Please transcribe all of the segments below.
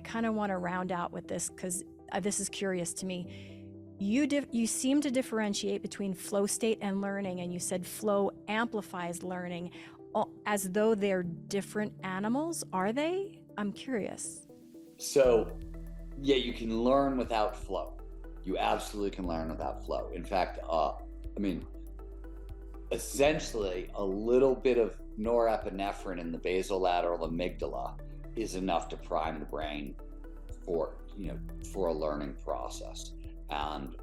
kind of want to round out with this because this is curious to me. You seem to differentiate between flow state and learning, and you said flow amplifies learning, as though they're different animals. Are they? I'm curious. So, yeah, you can learn without flow. You absolutely can learn without flow. In fact, essentially, a little bit of norepinephrine in the basolateral amygdala is enough to prime the brain for a learning process. And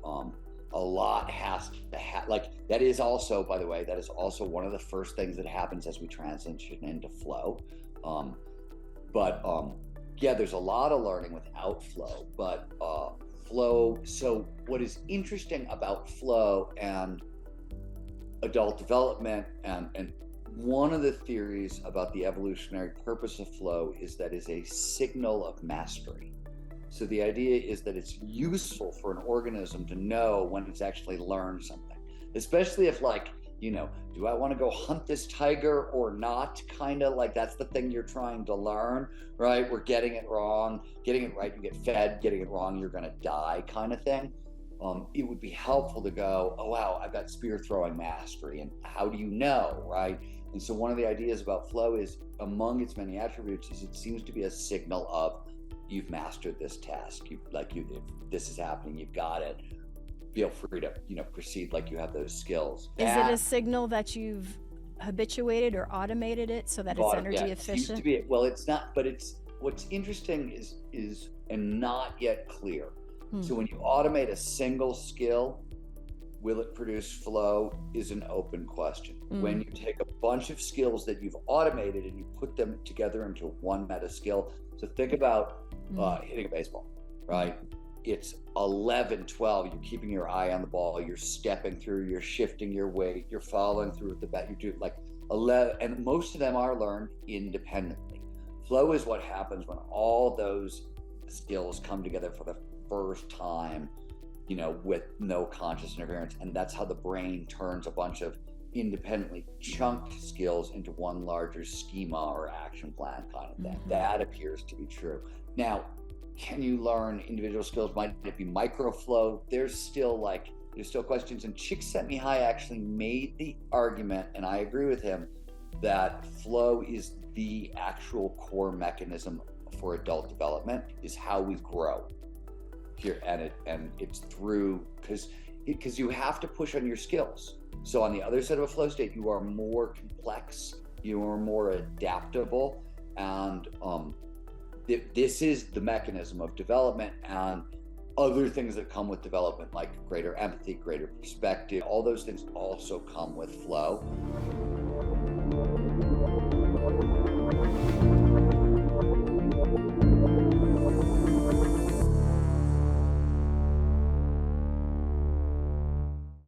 a lot has to happen. Like, that is also, by the way, that is also one of the first things that happens as we transition into flow. Yeah, there's a lot of learning without flow, but flow. So what is interesting about flow and adult development, and one of the theories about the evolutionary purpose of flow is that it's a signal of mastery. So the idea is that it's useful for an organism to know when it's actually learned something, especially if, like, do I want to go hunt this tiger or not? Kind of like that's the thing you're trying to learn, right? We're getting it wrong, getting it right, you get fed, getting it wrong, you're going to die kind of thing. It would be helpful to go, oh, wow, I've got spear throwing mastery. And how do you know, right? And so one of the ideas about flow is, among its many attributes, is it seems to be a signal of you've mastered this task. If this is happening, you've got it. Feel free to, proceed like you have those skills. Is it a signal that you've habituated or automated it so that it's energy efficient? It seems to be. Well, it's not, but it's what's interesting is and not yet clear. So when you automate a single skill, will it produce flow is an open question. When you take a bunch of skills that you've automated and you put them together into one meta skill. So think about hitting a baseball, right? It's 11, 12, you're keeping your eye on the ball, you're stepping through, you're shifting your weight, you're following through with the bat, you do like 11, and most of them are learned independently. Flow is what happens when all those skills come together for the first time, with no conscious interference, and that's how the brain turns a bunch of independently chunked skills into one larger schema or action plan kind of thing. That appears to be true. Now, can you learn individual skills? Might it be microflow? There's still questions. And Csikszentmihalyi actually made the argument, and I agree with him, that flow is the actual core mechanism for adult development, is how we grow here. And it's through, because you have to push on your skills. So on the other side of a flow state, you are more complex, you are more adaptable, and this is the mechanism of development, and other things that come with development, like greater empathy, greater perspective, all those things also come with flow.